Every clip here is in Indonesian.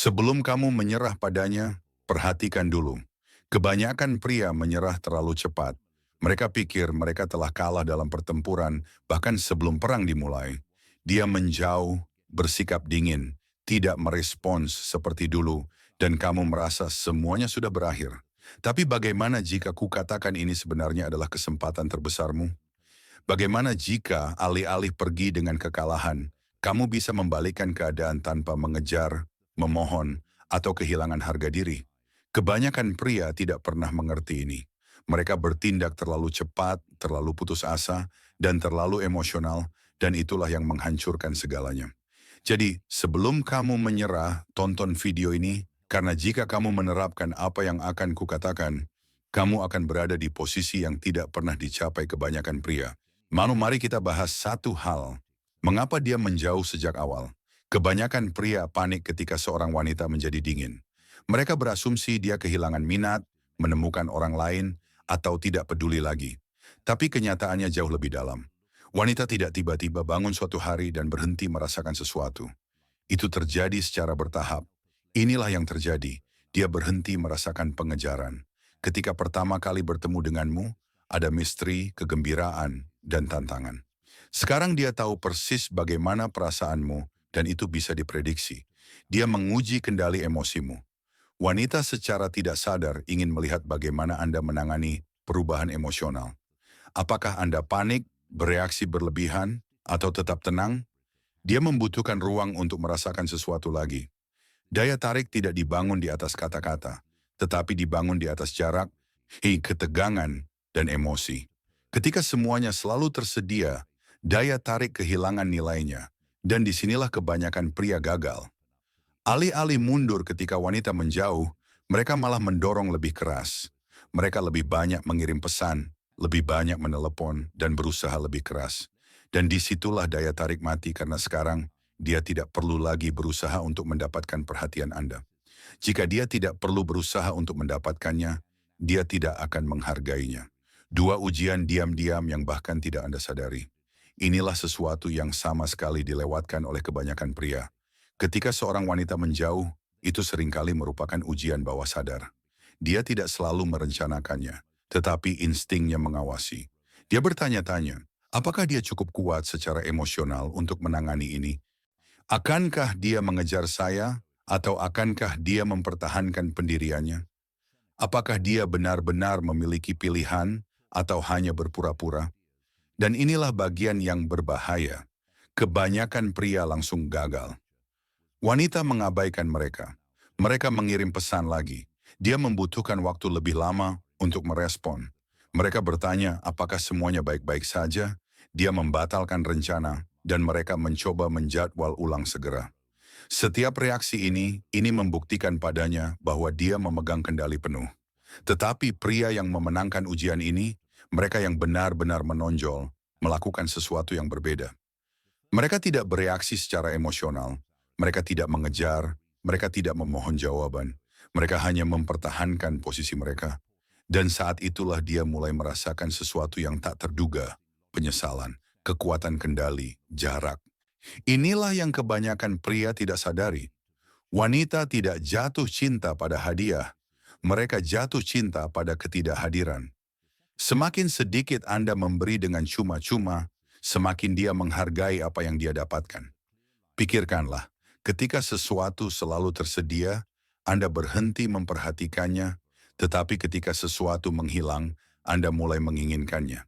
Sebelum kamu menyerah padanya, perhatikan dulu. Kebanyakan pria menyerah terlalu cepat. Mereka pikir mereka telah kalah dalam pertempuran, bahkan sebelum perang dimulai. Dia menjauh, bersikap dingin, tidak merespons seperti dulu, dan kamu merasa semuanya sudah berakhir. Tapi bagaimana jika kukatakan ini sebenarnya adalah kesempatan terbesarmu? Bagaimana jika alih-alih pergi dengan kekalahan, kamu bisa membalikkan keadaan tanpa mengejar, memohon, atau kehilangan harga diri? Kebanyakan pria tidak pernah mengerti ini. Mereka bertindak terlalu cepat, terlalu putus asa, dan terlalu emosional, dan itulah yang menghancurkan segalanya. Jadi, sebelum kamu menyerah, tonton video ini, karena jika kamu menerapkan apa yang akan kukatakan, kamu akan berada di posisi yang tidak pernah dicapai kebanyakan pria. Mari kita bahas satu hal. Mengapa dia menjauh sejak awal? Kebanyakan pria panik ketika seorang wanita menjadi dingin. Mereka berasumsi dia kehilangan minat, menemukan orang lain, atau tidak peduli lagi. Tapi kenyataannya jauh lebih dalam. Wanita tidak tiba-tiba bangun suatu hari dan berhenti merasakan sesuatu. Itu terjadi secara bertahap. Inilah yang terjadi. Dia berhenti merasakan pengejaran. Ketika pertama kali bertemu denganmu, ada misteri, kegembiraan, dan tantangan. Sekarang dia tahu persis bagaimana perasaanmu, dan itu bisa diprediksi. Dia menguji kendali emosimu. Wanita secara tidak sadar ingin melihat bagaimana Anda menangani perubahan emosional. Apakah Anda panik, bereaksi berlebihan, atau tetap tenang? Dia membutuhkan ruang untuk merasakan sesuatu lagi. Daya tarik tidak dibangun di atas kata-kata, tetapi dibangun di atas jarak, ketegangan, dan emosi. Ketika semuanya selalu tersedia, daya tarik kehilangan nilainya, dan disinilah kebanyakan pria gagal. Alih-alih mundur ketika wanita menjauh, mereka malah mendorong lebih keras. Mereka lebih banyak mengirim pesan, lebih banyak menelepon, dan berusaha lebih keras. Dan disitulah daya tarik mati karena sekarang dia tidak perlu lagi berusaha untuk mendapatkan perhatian Anda. Jika dia tidak perlu berusaha untuk mendapatkannya, dia tidak akan menghargainya. Dua ujian diam-diam yang bahkan tidak Anda sadari. Inilah sesuatu yang sama sekali dilewatkan oleh kebanyakan pria. Ketika seorang wanita menjauh, itu seringkali merupakan ujian bawah sadar. Dia tidak selalu merencanakannya, tetapi instingnya mengawasi. Dia bertanya-tanya, apakah dia cukup kuat secara emosional untuk menangani ini? Akankah dia mengejar saya, atau akankah dia mempertahankan pendiriannya? Apakah dia benar-benar memiliki pilihan, atau hanya berpura-pura? Dan inilah bagian yang berbahaya. Kebanyakan pria langsung gagal. Wanita mengabaikan mereka. Mereka mengirim pesan lagi. Dia membutuhkan waktu lebih lama untuk merespon. Mereka bertanya apakah semuanya baik-baik saja. Dia membatalkan rencana dan mereka mencoba menjadwal ulang segera. Setiap reaksi ini membuktikan padanya bahwa dia memegang kendali penuh. Tetapi pria yang memenangkan ujian ini, mereka yang benar-benar menonjol, melakukan sesuatu yang berbeda. Mereka tidak bereaksi secara emosional. Mereka tidak mengejar, mereka tidak memohon jawaban. Mereka hanya mempertahankan posisi mereka. Dan saat itulah dia mulai merasakan sesuatu yang tak terduga, penyesalan, kekuatan kendali, jarak. Inilah yang kebanyakan pria tidak sadari. Wanita tidak jatuh cinta pada hadiah, mereka jatuh cinta pada ketidakhadiran. Semakin sedikit Anda memberi dengan cuma-cuma, semakin dia menghargai apa yang dia dapatkan. Pikirkanlah, ketika sesuatu selalu tersedia, Anda berhenti memperhatikannya, tetapi ketika sesuatu menghilang, Anda mulai menginginkannya.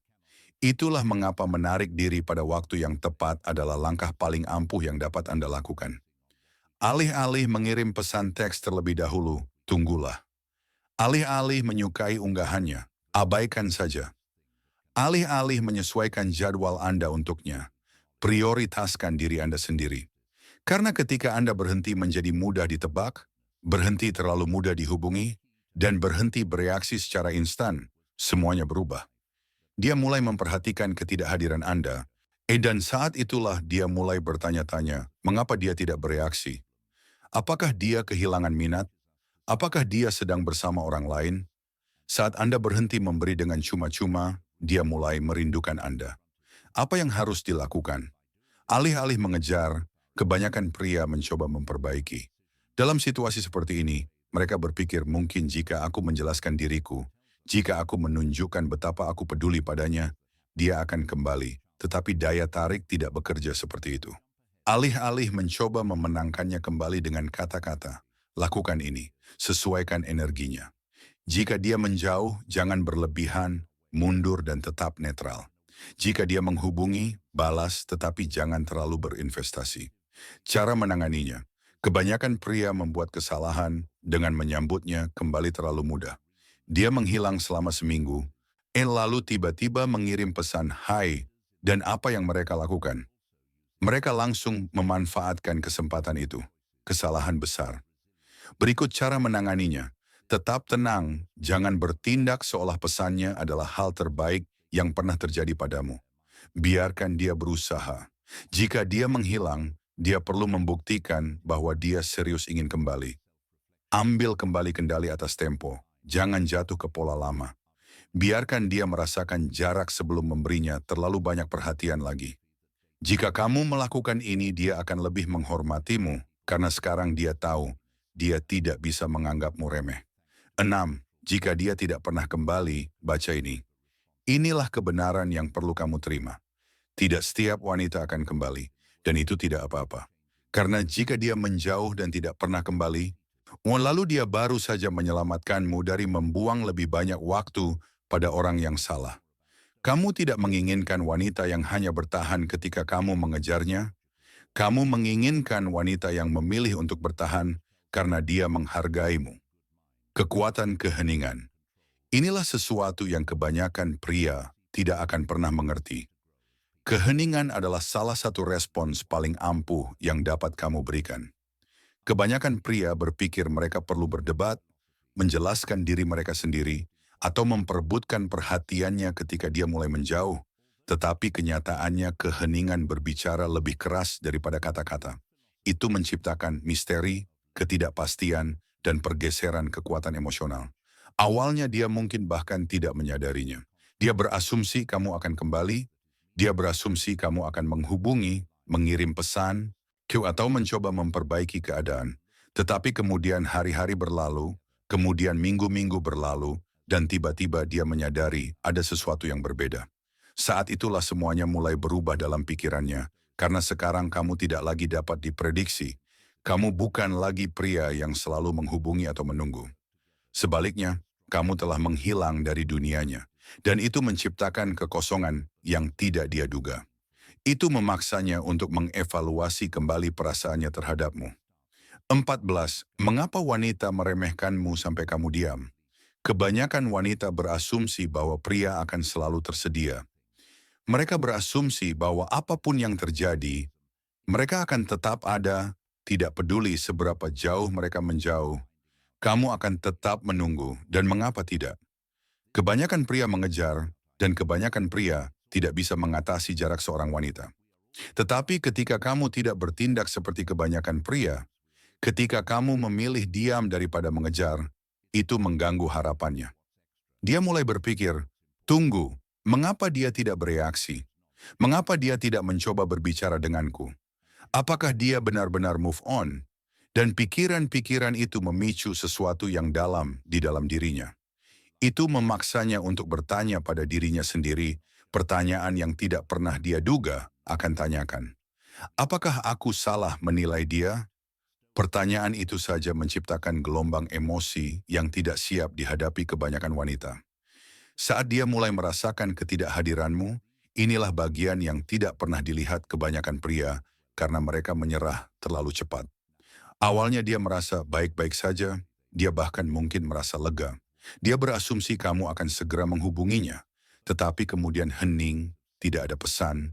Itulah mengapa menarik diri pada waktu yang tepat adalah langkah paling ampuh yang dapat Anda lakukan. Alih-alih mengirim pesan teks terlebih dahulu, tunggulah. Alih-alih menyukai unggahannya, abaikan saja. Alih-alih menyesuaikan jadwal Anda untuknya, prioritaskan diri Anda sendiri. Karena ketika Anda berhenti menjadi mudah ditebak, berhenti terlalu mudah dihubungi, dan berhenti bereaksi secara instan, semuanya berubah. Dia mulai memperhatikan ketidakhadiran Anda, dan saat itulah dia mulai bertanya-tanya, mengapa dia tidak bereaksi? Apakah dia kehilangan minat? Apakah dia sedang bersama orang lain? Saat Anda berhenti memberi dengan cuma-cuma, dia mulai merindukan Anda. Apa yang harus dilakukan? Alih-alih mengejar, kebanyakan pria mencoba memperbaiki. Dalam situasi seperti ini, mereka berpikir mungkin jika aku menjelaskan diriku, jika aku menunjukkan betapa aku peduli padanya, dia akan kembali. Tetapi daya tarik tidak bekerja seperti itu. Alih-alih mencoba memenangkannya kembali dengan kata-kata, lakukan ini, sesuaikan energinya. Jika dia menjauh, jangan berlebihan, mundur dan tetap netral. Jika dia menghubungi, balas tetapi jangan terlalu berinvestasi. Cara menanganinya, kebanyakan pria membuat kesalahan dengan menyambutnya kembali terlalu mudah. Dia menghilang selama seminggu, lalu tiba-tiba mengirim pesan hai, dan apa yang mereka lakukan? Mereka langsung memanfaatkan kesempatan itu. Kesalahan besar. Berikut cara menanganinya. Tetap tenang, jangan bertindak seolah pesannya adalah hal terbaik yang pernah terjadi padamu. Biarkan dia berusaha. Jika dia menghilang, dia perlu membuktikan bahwa dia serius ingin kembali. Ambil kembali kendali atas tempo, jangan jatuh ke pola lama. Biarkan dia merasakan jarak sebelum memberinya terlalu banyak perhatian lagi. Jika kamu melakukan ini, dia akan lebih menghormatimu, karena sekarang dia tahu, dia tidak bisa menganggapmu remeh. 6. Jika dia tidak pernah kembali, baca ini. Inilah kebenaran yang perlu kamu terima. Tidak setiap wanita akan kembali, dan itu tidak apa-apa. Karena jika dia menjauh dan tidak pernah kembali, lalu dia baru saja menyelamatkanmu dari membuang lebih banyak waktu pada orang yang salah. Kamu tidak menginginkan wanita yang hanya bertahan ketika kamu mengejarnya. Kamu menginginkan wanita yang memilih untuk bertahan karena dia menghargaimu. Kekuatan keheningan. Inilah sesuatu yang kebanyakan pria tidak akan pernah mengerti. Keheningan adalah salah satu respons paling ampuh yang dapat kamu berikan. Kebanyakan pria berpikir mereka perlu berdebat, menjelaskan diri mereka sendiri, atau memperebutkan perhatiannya ketika dia mulai menjauh. Tetapi kenyataannya keheningan berbicara lebih keras daripada kata-kata. Itu menciptakan misteri, ketidakpastian, dan pergeseran kekuatan emosional. Awalnya dia mungkin bahkan tidak menyadarinya. Dia berasumsi kamu akan kembali, dia berasumsi kamu akan menghubungi, mengirim pesan, atau mencoba memperbaiki keadaan. Tetapi kemudian hari-hari berlalu, kemudian minggu-minggu berlalu, dan tiba-tiba dia menyadari ada sesuatu yang berbeda. Saat itulah semuanya mulai berubah dalam pikirannya, karena sekarang kamu tidak lagi dapat diprediksi. Kamu bukan lagi pria yang selalu menghubungi atau menunggu. Sebaliknya, kamu telah menghilang dari dunianya, dan itu menciptakan kekosongan yang tidak dia duga. Itu memaksanya untuk mengevaluasi kembali perasaannya terhadapmu. 14. Mengapa wanita meremehkanmu sampai kamu diam? Kebanyakan wanita berasumsi bahwa pria akan selalu tersedia. Mereka berasumsi bahwa apapun yang terjadi, mereka akan tetap ada, tidak peduli seberapa jauh mereka menjauh. Kamu akan tetap menunggu, dan mengapa tidak? Kebanyakan pria mengejar, dan kebanyakan pria tidak bisa mengatasi jarak seorang wanita. Tetapi ketika kamu tidak bertindak seperti kebanyakan pria, ketika kamu memilih diam daripada mengejar, itu mengganggu harapannya. Dia mulai berpikir, tunggu, mengapa dia tidak bereaksi? Mengapa dia tidak mencoba berbicara denganku? Apakah dia benar-benar move on? Dan pikiran-pikiran itu memicu sesuatu yang dalam di dalam dirinya. Itu memaksanya untuk bertanya pada dirinya sendiri, pertanyaan yang tidak pernah dia duga akan tanyakan. Apakah aku salah menilai dia? Pertanyaan itu saja menciptakan gelombang emosi yang tidak siap dihadapi kebanyakan wanita. Saat dia mulai merasakan ketidakhadiranmu, inilah bagian yang tidak pernah dilihat kebanyakan pria karena mereka menyerah terlalu cepat. Awalnya dia merasa baik-baik saja, dia bahkan mungkin merasa lega. Dia berasumsi kamu akan segera menghubunginya, tetapi kemudian hening, tidak ada pesan,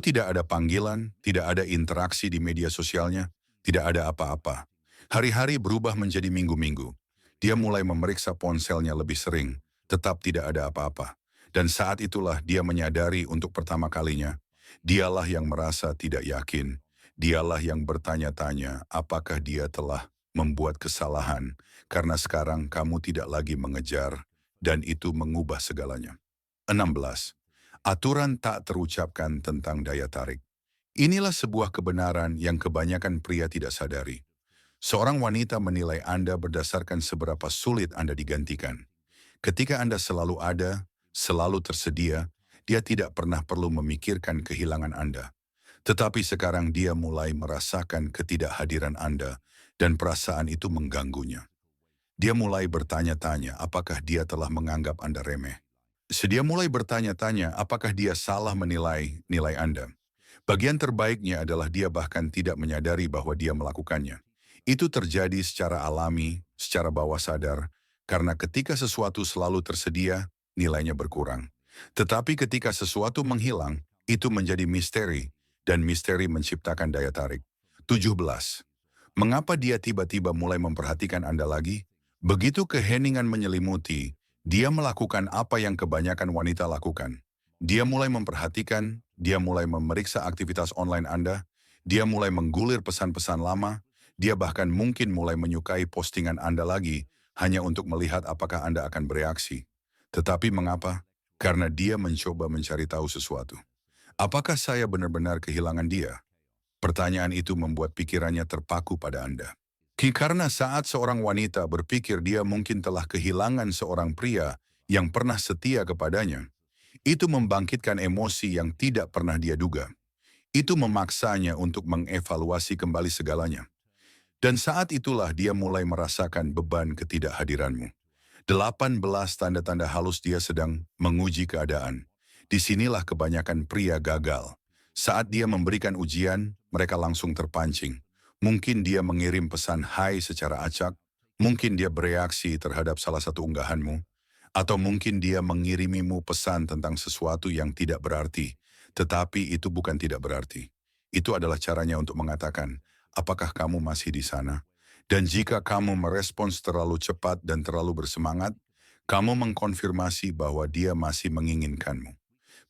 tidak ada panggilan, tidak ada interaksi di media sosialnya, tidak ada apa-apa. Hari-hari berubah menjadi minggu-minggu. Dia mulai memeriksa ponselnya lebih sering, tetap tidak ada apa-apa. Dan saat itulah dia menyadari untuk pertama kalinya, dialah yang merasa tidak yakin. Dialah yang bertanya-tanya apakah dia telah membuat kesalahan, karena sekarang kamu tidak lagi mengejar, dan itu mengubah segalanya. 16. Aturan tak terucapkan tentang daya tarik. Inilah sebuah kebenaran yang kebanyakan pria tidak sadari. Seorang wanita menilai Anda berdasarkan seberapa sulit Anda digantikan. Ketika Anda selalu ada, selalu tersedia, dia tidak pernah perlu memikirkan kehilangan Anda. Tetapi sekarang dia mulai merasakan ketidakhadiran Anda dan perasaan itu mengganggunya. Dia mulai bertanya-tanya apakah dia telah menganggap Anda remeh. Dia mulai bertanya-tanya apakah dia salah menilai nilai Anda. Bagian terbaiknya adalah dia bahkan tidak menyadari bahwa dia melakukannya. Itu terjadi secara alami, secara bawah sadar, karena ketika sesuatu selalu tersedia, nilainya berkurang. Tetapi ketika sesuatu menghilang, itu menjadi misteri, dan misteri menciptakan daya tarik. 17. Mengapa dia tiba-tiba mulai memperhatikan Anda lagi? Begitu keheningan menyelimuti, dia melakukan apa yang kebanyakan wanita lakukan. Dia mulai memperhatikan, dia mulai memeriksa aktivitas online Anda, dia mulai menggulir pesan-pesan lama, dia bahkan mungkin mulai menyukai postingan Anda lagi hanya untuk melihat apakah Anda akan bereaksi. Tetapi mengapa? Karena dia mencoba mencari tahu sesuatu. Apakah saya benar-benar kehilangan dia? Pertanyaan itu membuat pikirannya terpaku pada Anda. Karena saat seorang wanita berpikir dia mungkin telah kehilangan seorang pria yang pernah setia kepadanya, itu membangkitkan emosi yang tidak pernah dia duga. Itu memaksanya untuk mengevaluasi kembali segalanya. Dan saat itulah dia mulai merasakan beban ketidakhadiranmu. 18 tanda-tanda halus dia sedang menguji keadaan. Disinilah kebanyakan pria gagal. Saat dia memberikan ujian, mereka langsung terpancing. Mungkin dia mengirim pesan hai secara acak, mungkin dia bereaksi terhadap salah satu unggahanmu, atau mungkin dia mengirimimu pesan tentang sesuatu yang tidak berarti, tetapi itu bukan tidak berarti. Itu adalah caranya untuk mengatakan, apakah kamu masih di sana? Dan jika kamu merespons terlalu cepat dan terlalu bersemangat, kamu mengkonfirmasi bahwa dia masih menginginkanmu.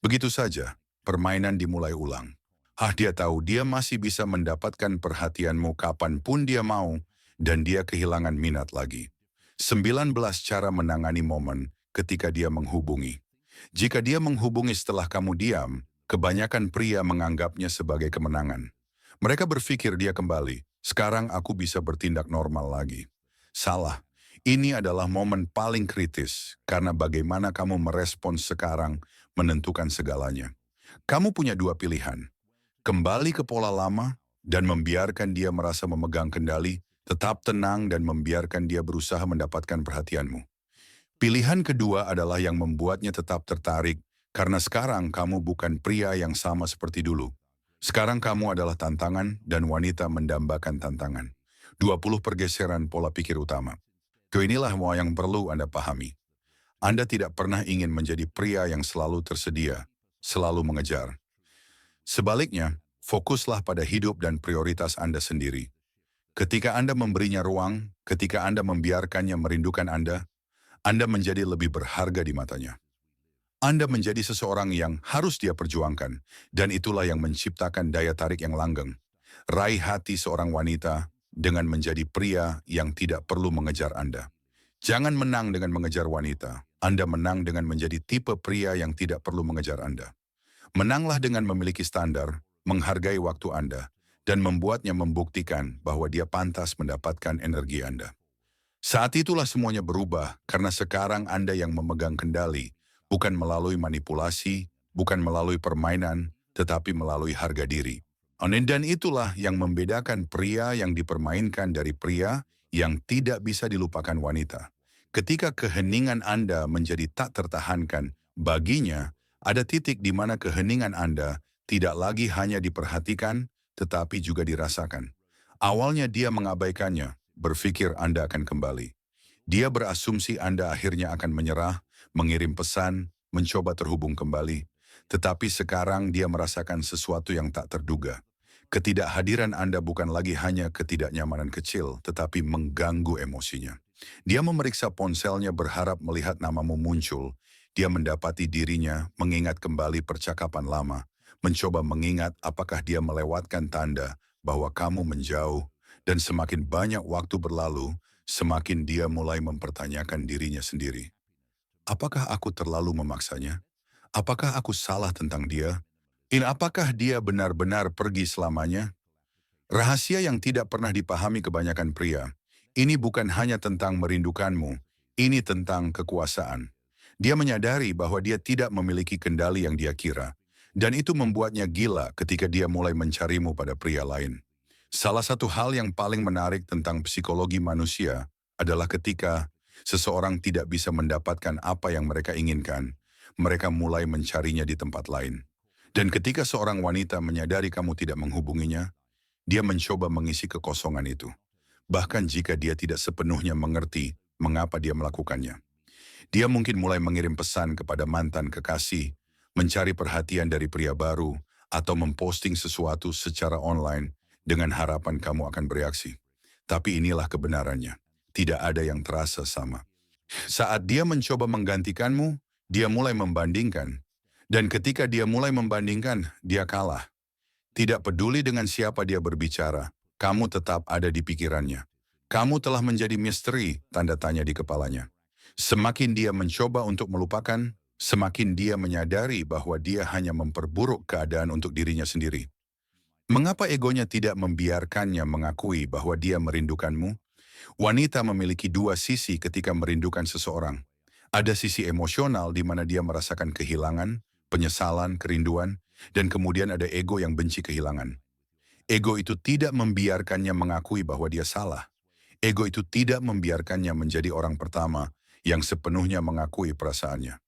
Begitu saja, permainan dimulai ulang. Dia tahu dia masih bisa mendapatkan perhatianmu kapanpun dia mau, dan dia kehilangan minat lagi. 19 cara menangani momen ketika dia menghubungi. Jika dia menghubungi setelah kamu diam, kebanyakan pria menganggapnya sebagai kemenangan. Mereka berpikir dia kembali, sekarang aku bisa bertindak normal lagi. Salah, ini adalah momen paling kritis, karena bagaimana kamu merespons sekarang menentukan segalanya. Kamu punya dua pilihan, kembali ke pola lama dan membiarkan dia merasa memegang kendali, tetap tenang dan membiarkan dia berusaha mendapatkan perhatianmu. Pilihan kedua adalah yang membuatnya tetap tertarik, karena sekarang kamu bukan pria yang sama seperti dulu. Sekarang kamu adalah tantangan dan wanita mendambakan tantangan. 20 pergeseran pola pikir utama. Inilah yang perlu Anda pahami. Anda tidak pernah ingin menjadi pria yang selalu tersedia, selalu mengejar. Sebaliknya, fokuslah pada hidup dan prioritas Anda sendiri. Ketika Anda memberinya ruang, ketika Anda membiarkannya merindukan Anda menjadi lebih berharga di matanya. Anda menjadi seseorang yang harus dia perjuangkan, dan itulah yang menciptakan daya tarik yang langgeng. Raih hati seorang wanita dengan menjadi pria yang tidak perlu mengejar Anda. Jangan menang dengan mengejar wanita. Anda menang dengan menjadi tipe pria yang tidak perlu mengejar Anda. Menanglah dengan memiliki standar, menghargai waktu Anda, dan membuatnya membuktikan bahwa dia pantas mendapatkan energi Anda. Saat itulah semuanya berubah karena sekarang Anda yang memegang kendali, bukan melalui manipulasi, bukan melalui permainan, tetapi melalui harga diri. Dan itulah yang membedakan pria yang dipermainkan dari pria yang tidak bisa dilupakan wanita. Ketika keheningan Anda menjadi tak tertahankan, baginya ada titik di mana keheningan Anda tidak lagi hanya diperhatikan, tetapi juga dirasakan. Awalnya dia mengabaikannya, berpikir Anda akan kembali. Dia berasumsi Anda akhirnya akan menyerah, mengirim pesan, mencoba terhubung kembali. Tetapi sekarang dia merasakan sesuatu yang tak terduga. Ketidakhadiran Anda bukan lagi hanya ketidaknyamanan kecil, tetapi mengganggu emosinya. Dia memeriksa ponselnya berharap melihat namamu muncul. Dia mendapati dirinya mengingat kembali percakapan lama, mencoba mengingat apakah dia melewatkan tanda bahwa kamu menjauh, dan semakin banyak waktu berlalu, semakin dia mulai mempertanyakan dirinya sendiri. Apakah aku terlalu memaksanya? Apakah aku salah tentang dia? Apakah dia benar-benar pergi selamanya? Rahasia yang tidak pernah dipahami kebanyakan pria, ini bukan hanya tentang merindukanmu, ini tentang kekuasaan. Dia menyadari bahwa dia tidak memiliki kendali yang dia kira, dan itu membuatnya gila ketika dia mulai mencarimu pada pria lain. Salah satu hal yang paling menarik tentang psikologi manusia adalah ketika seseorang tidak bisa mendapatkan apa yang mereka inginkan, mereka mulai mencarinya di tempat lain. Dan ketika seorang wanita menyadari kamu tidak menghubunginya, dia mencoba mengisi kekosongan itu. Bahkan jika dia tidak sepenuhnya mengerti mengapa dia melakukannya. Dia mungkin mulai mengirim pesan kepada mantan kekasih, mencari perhatian dari pria baru, atau memposting sesuatu secara online dengan harapan kamu akan bereaksi. Tapi inilah kebenarannya. Tidak ada yang terasa sama. Saat dia mencoba menggantikanmu, dia mulai membandingkan. Dan ketika dia mulai membandingkan, dia kalah. Tidak peduli dengan siapa dia berbicara, kamu tetap ada di pikirannya. Kamu telah menjadi misteri, tanda tanya di kepalanya. Semakin dia mencoba untuk melupakan, semakin dia menyadari bahwa dia hanya memperburuk keadaan untuk dirinya sendiri. Mengapa egonya tidak membiarkannya mengakui bahwa dia merindukanmu? Wanita memiliki dua sisi ketika merindukan seseorang. Ada sisi emosional di mana dia merasakan kehilangan, penyesalan, kerinduan, dan kemudian ada ego yang benci kehilangan. Ego itu tidak membiarkannya mengakui bahwa dia salah. Ego itu tidak membiarkannya menjadi orang pertama yang sepenuhnya mengakui perasaannya.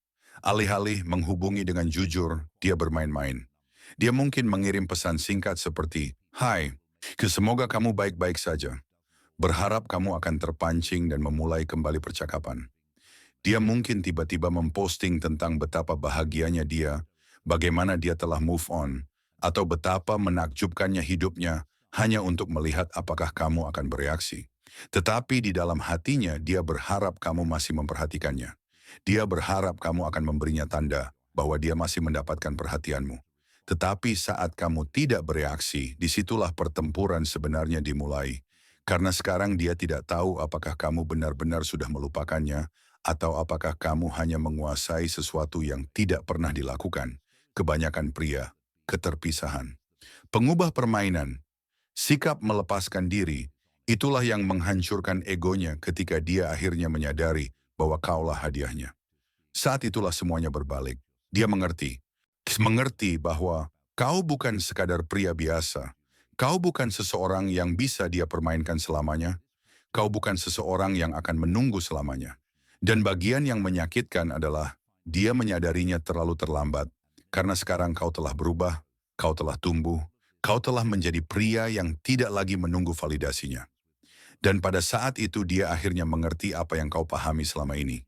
Alih-alih menghubungi dengan jujur, dia bermain-main. Dia mungkin mengirim pesan singkat seperti, "Hai, semoga kamu baik-baik saja. Berharap kamu akan terpancing dan memulai kembali percakapan." Dia mungkin tiba-tiba memposting tentang betapa bahagianya dia, bagaimana dia telah move on, atau betapa menakjubkannya hidupnya hanya untuk melihat apakah kamu akan bereaksi. Tetapi di dalam hatinya dia berharap kamu masih memperhatikannya. Dia berharap kamu akan memberinya tanda bahwa dia masih mendapatkan perhatianmu. Tetapi saat kamu tidak bereaksi, disitulah pertempuran sebenarnya dimulai. Karena sekarang dia tidak tahu apakah kamu benar-benar sudah melupakannya, atau apakah kamu hanya menguasai sesuatu yang tidak pernah dilakukan. Kebanyakan pria, keterpisahan. Pengubah permainan, sikap melepaskan diri, itulah yang menghancurkan egonya ketika dia akhirnya menyadari bahwa kaulah hadiahnya. Saat itulah semuanya berbalik. Dia mengerti bahwa kau bukan sekadar pria biasa. Kau bukan seseorang yang bisa dia permainkan selamanya. Kau bukan seseorang yang akan menunggu selamanya. Dan bagian yang menyakitkan adalah dia menyadarinya terlalu terlambat. Karena sekarang kau telah berubah, kau telah tumbuh, kau telah menjadi pria yang tidak lagi menunggu validasinya. Dan pada saat itu dia akhirnya mengerti apa yang kau pahami selama ini.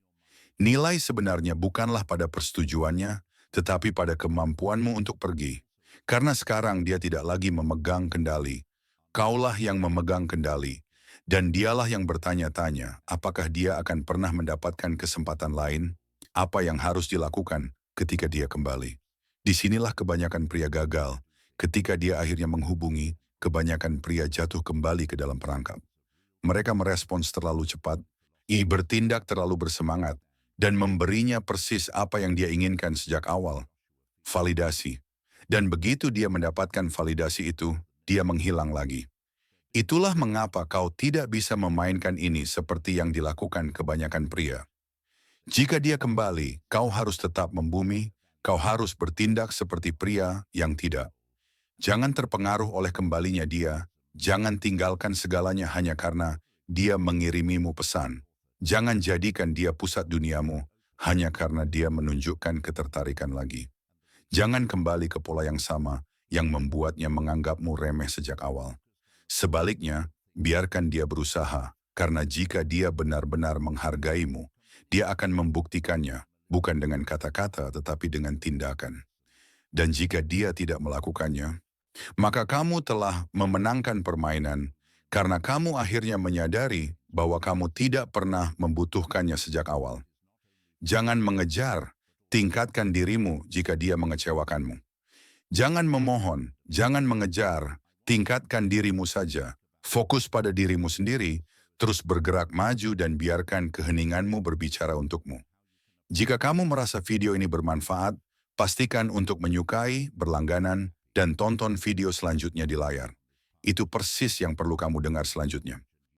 Nilai sebenarnya bukanlah pada persetujuannya, tetapi pada kemampuanmu untuk pergi. Karena sekarang dia tidak lagi memegang kendali. Kaulah yang memegang kendali. Dan dialah yang bertanya-tanya, apakah dia akan pernah mendapatkan kesempatan lain? Apa yang harus dilakukan ketika dia kembali? Disinilah kebanyakan pria gagal. Ketika dia akhirnya menghubungi, kebanyakan pria jatuh kembali ke dalam perangkap. Mereka merespons terlalu cepat, bertindak terlalu bersemangat, dan memberinya persis apa yang dia inginkan sejak awal. Validasi. Dan begitu dia mendapatkan validasi itu, dia menghilang lagi. Itulah mengapa kau tidak bisa memainkan ini seperti yang dilakukan kebanyakan pria. Jika dia kembali, kau harus tetap membumi, kau harus bertindak seperti pria yang tidak. Jangan terpengaruh oleh kembalinya dia, jangan tinggalkan segalanya hanya karena dia mengirimimu pesan. Jangan jadikan dia pusat duniamu hanya karena dia menunjukkan ketertarikan lagi. Jangan kembali ke pola yang sama yang membuatnya menganggapmu remeh sejak awal. Sebaliknya, biarkan dia berusaha, karena jika dia benar-benar menghargaimu, dia akan membuktikannya, bukan dengan kata-kata tetapi dengan tindakan. Dan jika dia tidak melakukannya, maka kamu telah memenangkan permainan, karena kamu akhirnya menyadari bahwa kamu tidak pernah membutuhkannya sejak awal. Jangan mengejar, tingkatkan dirimu jika dia mengecewakanmu. Jangan memohon, jangan mengejar, tingkatkan dirimu saja. Fokus pada dirimu sendiri, terus bergerak maju dan biarkan keheninganmu berbicara untukmu. Jika kamu merasa video ini bermanfaat, pastikan untuk menyukai, berlangganan, dan tonton video selanjutnya di layar. Itu persis yang perlu kamu dengar selanjutnya.